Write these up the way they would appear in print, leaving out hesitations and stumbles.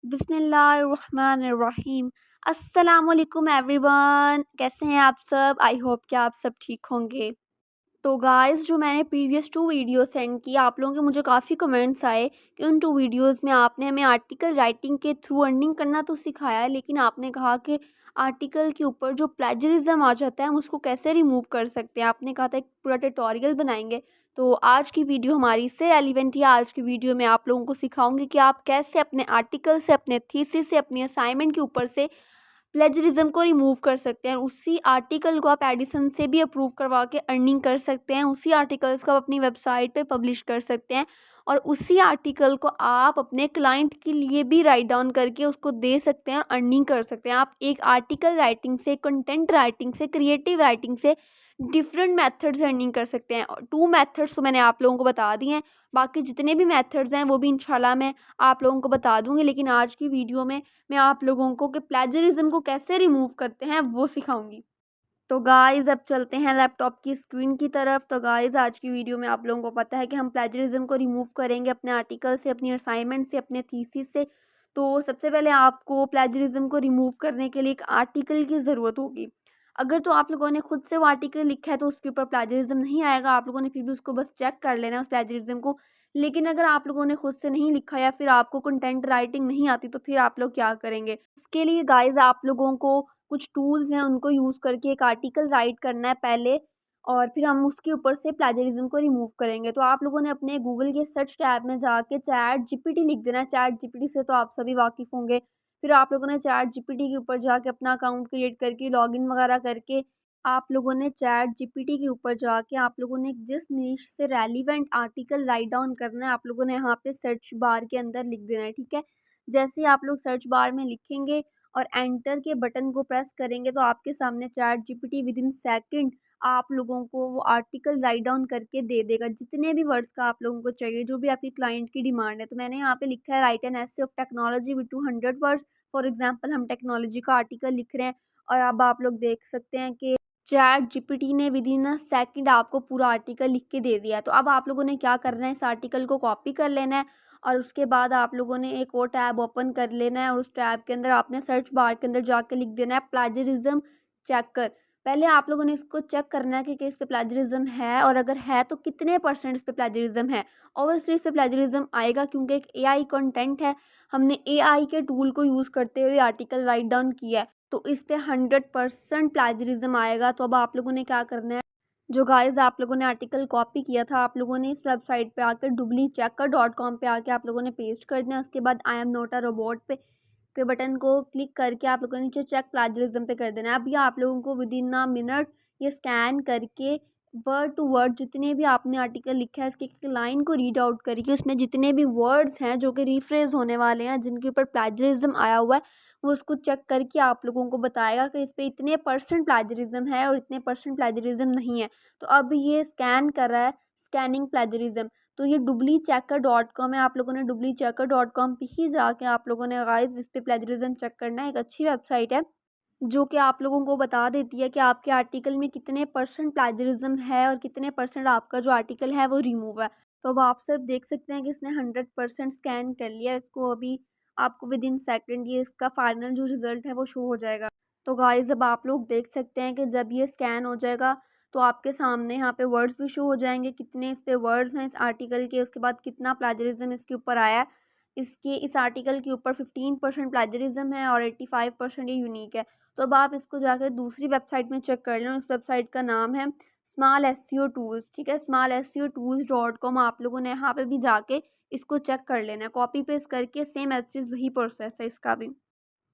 बिस्मिल्लाहिर्रहमानिर्रहीम। अस्सलामुअलैकुम एवरीवन, कैसे हैं आप सब? आई होप कि आप सब ठीक होंगे। तो गाइस, जो मैंने प्रीवियस 2 वीडियो सेंड की, आप लोगों के मुझे काफ़ी कमेंट्स आए कि उन 2 वीडियोज़ में आपने हमें आर्टिकल राइटिंग के थ्रू अर्निंग करना तो सिखाया है, लेकिन आपने कहा कि आर्टिकल के ऊपर जो प्लेजरिज्म आ जाता है हम उसको कैसे रिमूव कर सकते हैं। आपने कहा था एक पूरा ट्यूटोरियल बनाएंगे। तो आज की वीडियो हमारी इससे रेलिवेंट है। आज की वीडियो में आप लोगों को सिखाऊंगी कि आप कैसे अपने आर्टिकल से, अपने थीसिस से, अपनी असाइनमेंट के ऊपर से प्लेजरिज्म को रिमूव कर सकते हैं। उसी आर्टिकल को आप एडिसन से भी अप्रूव करवा के अर्निंग कर सकते हैं। उसी आर्टिकल्स को आप अपनी वेबसाइट पे पब्लिश कर सकते हैं और उसी आर्टिकल को आप अपने क्लाइंट के लिए भी राइट डाउन करके उसको दे सकते हैं और अर्निंग कर सकते हैं। आप एक आर्टिकल राइटिंग से, कंटेंट राइटिंग से, क्रिएटिव राइटिंग से डिफरेंट मेथड्स अर्निंग कर सकते हैं। और 2 मेथड्स तो मैंने आप लोगों को बता दिए हैं। बाकी जितने भी मेथड्स हैं वो भी इंशाल्लाह मैं आप लोगों को बता दूंगी, लेकिन आज की वीडियो में मैं आप लोगों को कि प्लेजरिज्म को कैसे रिमूव करते हैं वो सिखाऊंगी। तो गाइज़, अब चलते हैं लैपटॉप की स्क्रीन की तरफ। तो गाइज़, आज की वीडियो में आप लोगों को पता है कि हम प्लेजरिज्म को रिमूव करेंगे अपने आर्टिकल से, अपनी असाइनमेंट से, अपने थीसिस से। तो सबसे पहले आपको प्लेजरिज्म को रिमूव करने के लिए एक आर्टिकल की ज़रूरत होगी। अगर तो आप लोगों ने खुद से वो आर्टिकल लिखा है तो उसके ऊपर प्लेजरिज्म नहीं आएगा, आप लोगों ने फिर भी उसको बस चेक कर लेना है उस प्लेजरिज्म को। लेकिन अगर आप लोगों ने खुद से नहीं लिखा या फिर आपको कंटेंट राइटिंग नहीं आती तो फिर आप लोग क्या करेंगे? उसके लिए गाइज़ आप लोगों को कुछ टूल्स हैं उनको यूज़ करके एक आर्टिकल राइट करना है पहले, और फिर हम उसके ऊपर से प्लेजरिज्म को रिमूव करेंगे। तो आप लोगों ने अपने गूगल के सर्च टैब में जाके चैट जीपीटी लिख देना है। चैट जीपीटी से तो आप सभी वाकिफ़ होंगे। फिर आप लोगों ने चैट जीपीटी के ऊपर जाके अपना अकाउंट क्रिएट करके लॉगिन वगैरह करके आप लोगों ने चैट जीपीटी के ऊपर जाके आप लोगों ने जिस नीश से रेलिवेंट आर्टिकल राइट डाउन करना है आप लोगों ने यहाँ पे सर्च बार के अंदर लिख देना है, ठीक है। जैसे ही आप लोग सर्च बार में लिखेंगे और एंटर के बटन को प्रेस करेंगे तो आपके सामने chat GPT with in second आप लोगों को वो आर्टिकल राइट डाउन करके दे देगा, जितने भी वर्ड्स का आप लोगों को चाहिए, जो भी आपकी क्लाइंट की डिमांड है। तो मैंने यहाँ पे लिखा है right an essay of technology with 200 words. For example हम टेक्नोलॉजी का आर्टिकल लिख रहे हैं और अब आप लोग देख सकते हैं कि चैट जीपीटी ने विद इन अ सेकंड आपको पूरा आर्टिकल लिख के दे दिया है। तो अब आप लोगों ने क्या करना है, इस आर्टिकल को कॉपी कर लेना है और उसके बाद आप लोगों ने एक और टैब ओपन कर लेना है और उस टैब के अंदर आपने सर्च बार के अंदर जाके लिख देना है प्लेजरिज्म चेकर। पहले आप लोगों ने इसको चेक करना है कि इस पे प्लेजरिज्म है, और अगर है तो कितने % इस पे प्लेजरिज्म है। ऑब्वियसली इस पे प्लेजरिज्म आएगा क्योंकि एक एआई कंटेंट है। हमने एआई के टूल को यूज़ करते हुए आर्टिकल राइट डाउन किया है, तो इस पे 100% प्लेजरिज्म आएगा। तो अब आप लोगों ने क्या करना है, जो गाइज़ आप लोगों ने आर्टिकल कॉपी किया था आप लोगों ने इस वेबसाइट पे आकर dublychecker.com पे आके आप लोगों ने पेस्ट कर देना है। उसके बाद आई एम नॉट अ रोबोट पे बटन को क्लिक करके आप लोगों ने नीचे चेक प्लेजरिज्म पे कर देना है। अब ये आप लोगों को विद इन अ मिनट ये स्कैन करके वर्ड टू वर्ड जितने भी आपने आर्टिकल लिखा है इसकी एक लाइन को रीड आउट करके उसमें जितने भी वर्ड्स हैं जो कि रिफ्रेज होने वाले हैं, जिनके ऊपर प्लेजरिज्म आया हुआ है, वो उसको चेक करके आप लोगों को बताएगा कि इस पे इतने % प्लेजरिज्म है और इतने % प्लेजरिज्म नहीं है। तो अब ये स्कैन कर रहा है, स्कैनिंग प्लेजरिज्म। तो ये dublychecker.com है, आप लोगों ने dublychecker.com पे ही जाके आप लोगों ने गाइस इस पे प्लेजरिज्म चेक करना है। एक अच्छी वेबसाइट है जो कि आप लोगों को बता देती है कि आपके आर्टिकल में कितने % प्लेजरिज्म है और कितने % आपका जो आर्टिकल है वो रिमूव है। तो अब आप सब देख सकते हैं कि इसने 100% स्कैन कर लिया इसको। अभी आपको विद इन सेकंड ये इसका फाइनल जो रिज़ल्ट है वो शो हो जाएगा। तो गाइज़, अब आप लोग देख सकते हैं कि जब ये स्कैन हो जाएगा तो आपके सामने यहाँ पे वर्ड्स भी शो हो जाएंगे, कितने इस पे वर्ड्स हैं इस आर्टिकल के, उसके बाद कितना प्लेजरिज्म इसके ऊपर आया है। इसके इस आर्टिकल के ऊपर 15% प्लेजरिज्म है और 85% ये यूनिक है। तो अब आप इसको जाकर दूसरी वेबसाइट में चेक कर लें। उस वेबसाइट का नाम है स्मॉल एसईओ टूल्स, ठीक है। smallseotools.com आप लोगों ने यहाँ पे भी जाके इसको चेक कर लेना है, कॉपी पेस्ट करके सेम एज इट इज़ वही प्रोसेस है इसका भी।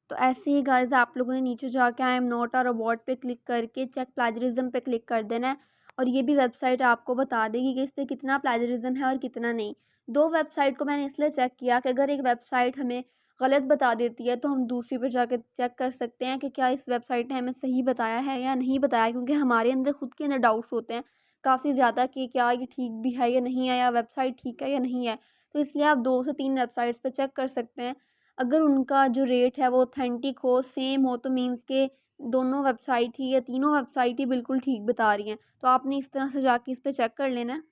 तो ऐसे ही गाइस आप लोगों ने नीचे जाके आई एम नॉट अ रोबोट पे क्लिक करके चेक प्लेजरिज्म पे क्लिक कर देना है और ये भी वेबसाइट आपको बता देगी कि इस पे कितना प्लेजरिज्म है और कितना नहीं। 2 वेबसाइट को मैंने इसलिए चेक किया कि अगर एक वेबसाइट हमें गलत बता देती है तो हम दूसरी पे जाके चेक कर सकते हैं कि क्या इस वेबसाइट ने हमें सही बताया है या नहीं बताया, क्योंकि हमारे अंदर खुद के अंदर डाउट्स होते हैं काफ़ी ज़्यादा कि क्या ये ठीक भी है या नहीं है, या वेबसाइट ठीक है या नहीं है। तो इसलिए आप 2 से 3 वेबसाइट्स पे चेक कर सकते हैं। अगर उनका जो रेट है वो ऑथेंटिक हो, सेम हो, तो मीन्स के दोनों वेबसाइट ही या तीनों वेबसाइट ही बिल्कुल ठीक बता रही हैं। तो आपने इस तरह से जाके इस पे चेक कर लेना है।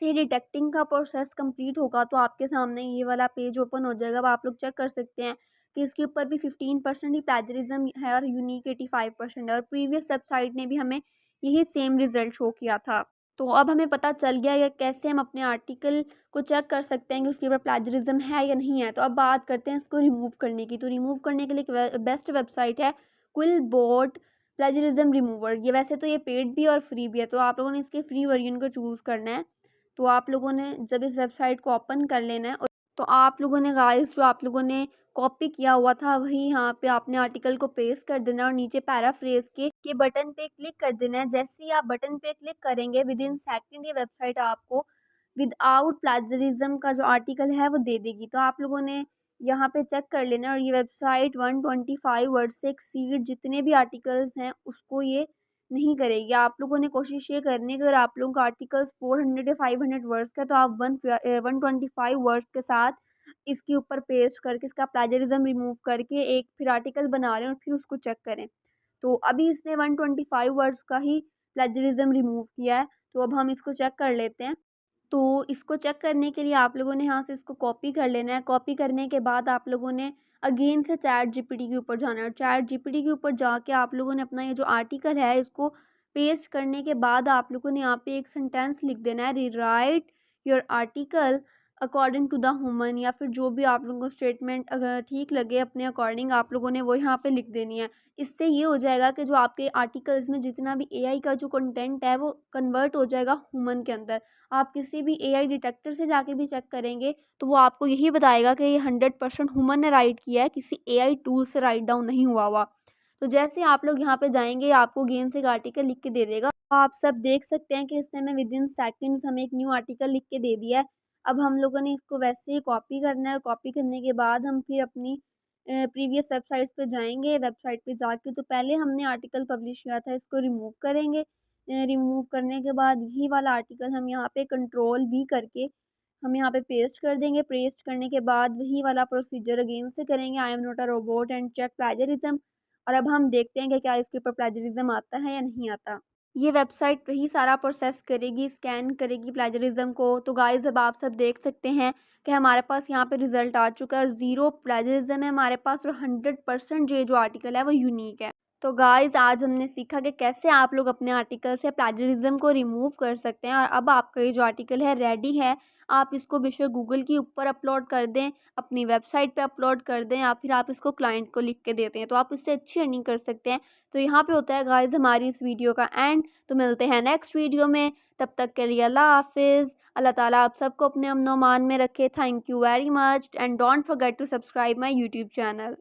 जैसे ही डिटेक्टिंग का प्रोसेस कंप्लीट होगा तो आपके सामने ये वाला पेज ओपन हो जाएगा। अब आप लोग चेक कर सकते हैं कि इसके ऊपर भी 15% ही प्लेजरिज्म है और यूनिक 85% है, और प्रीवियस वेबसाइट ने भी हमें यही सेम रिजल्ट शो किया था। तो अब हमें पता चल गया है कैसे हम अपने आर्टिकल को चेक कर सकते हैं कि उसके ऊपर प्लेजरिज्म है या नहीं है। तो अब बात करते हैं इसको रिमूव करने की। तो रिमूव करने के लिए एक बेस्ट वेबसाइट है क्विलबोर्ड प्लेजरिज्म रिमूवर। ये वैसे तो ये पेड भी और फ्री भी है, तो आप लोगों ने इसके फ्री वर्जन को चूज़ करना है। तो आप लोगों ने जब इस वेबसाइट को ओपन कर लेना है, तो आप लोगों ने गाइस जो आप लोगों ने कॉपी किया हुआ था वही यहाँ पे आपने आर्टिकल को पेस्ट कर देना और नीचे पैराफ्रेज के बटन पे क्लिक कर देना है। जैसे ही आप बटन पे क्लिक करेंगे विद इन सेकेंड ये वेबसाइट आपको विदाउट प्लेजरिज्म का जो आर्टिकल है वो दे देगी। तो आप लोगों ने यहाँ पे चेक कर लेना, और ये वेबसाइट 125 वर्ड से एक्सीड जितने भी आर्टिकल्स हैं उसको ये नहीं करेगी। आप लोगों ने कोशिश ये करनी है कि अगर आप लोगों का आर्टिकल्स 400 या 500 वर्ड्स का, तो आप 125 वर्ड्स के साथ इसके ऊपर पेस्ट करके इसका प्लेजरिज्म रिमूव करके एक फिर आर्टिकल बना रहे हैं और फिर उसको चेक करें। तो अभी इसने 125 वर्ड्स का ही प्लेजरिज्म रिमूव किया है। तो अब हम इसको चेक कर लेते हैं। तो इसको चेक करने के लिए आप लोगों ने यहाँ से इसको कॉपी कर लेना है। कॉपी करने के बाद आप लोगों ने अगेन से चैट जीपीटी के ऊपर जाना है। चैट जीपीटी के ऊपर जाके आप लोगों ने अपना ये जो आर्टिकल है इसको पेस्ट करने के बाद आप लोगों ने यहाँ पे एक सेंटेंस लिख देना है, rewrite your article according to the human, या फिर जो भी आप लोगों को स्टेटमेंट अगर ठीक लगे अपने अकॉर्डिंग आप लोगों ने वो यहाँ पे लिख देनी है। इससे ये हो जाएगा कि जो आपके आर्टिकल्स में जितना भी एआई का जो कंटेंट है वो कन्वर्ट हो जाएगा ह्यूमन के अंदर। आप किसी भी एआई डिटेक्टर से जाके भी चेक करेंगे तो वो आपको यही बताएगा कि ये 100% ह्यूमन ने राइट किया है, किसी एआई टूल से राइट डाउन नहीं हुआ हुआ। तो जैसे आप लोग यहाँ पे जाएंगे आपको गेम से एक आर्टिकल लिख के दे देगा। तो आप सब देख सकते हैं कि इसने हमें विद इन सेकेंड्स हमें एक न्यू आर्टिकल लिख के दे दिया है। अब हम लोगों ने इसको वैसे ही कॉपी करना है, और कॉपी करने के बाद हम फिर अपनी प्रीवियस वेबसाइट्स पे जाएंगे। वेबसाइट पे जाके जो पहले हमने आर्टिकल पब्लिश किया था इसको रिमूव करेंगे। रिमूव करने के बाद यही वाला आर्टिकल हम यहाँ पे कंट्रोल वी करके हम यहाँ पे पेस्ट कर देंगे। पेस्ट करने के बाद वही वाला प्रोसीजर अगेन से करेंगे, I am not a robot and check plagiarism. और अब हम देखते हैं कि क्या इसके ऊपर प्लेजरिज्म आता है या नहीं आता। ये वेबसाइट वही सारा प्रोसेस करेगी, स्कैन करेगी प्लेजरिज्म को। तो गाइस अब आप सब देख सकते हैं कि हमारे पास यहाँ पे रिजल्ट आ चुका है और ज़ीरो प्लेजरिज्म है हमारे पास, और 100% ये जो आर्टिकल है वो यूनिक है। तो गाइस आज हमने सीखा कि कैसे आप लोग अपने आर्टिकल से प्लेजरिज्म को रिमूव कर सकते हैं। और अब आपका ये जो आर्टिकल है रेडी है। आप इसको बेशक गूगल के ऊपर अपलोड कर दें, अपनी वेबसाइट पे अपलोड कर दें, या फिर आप इसको क्लाइंट को लिख के देते हैं तो आप इससे अच्छी अर्निंग कर सकते हैं। तो यहाँ पे होता है गाइस हमारी इस वीडियो का एंड। तो मिलते हैं नेक्स्ट वीडियो में, तब तक के लिए अल्लाह हाफिज़। अल्लाह ताला आप सबको अपने अमन-ओ-मान में रखे। Thank you very much and don't forget to subscribe my YouTube channel.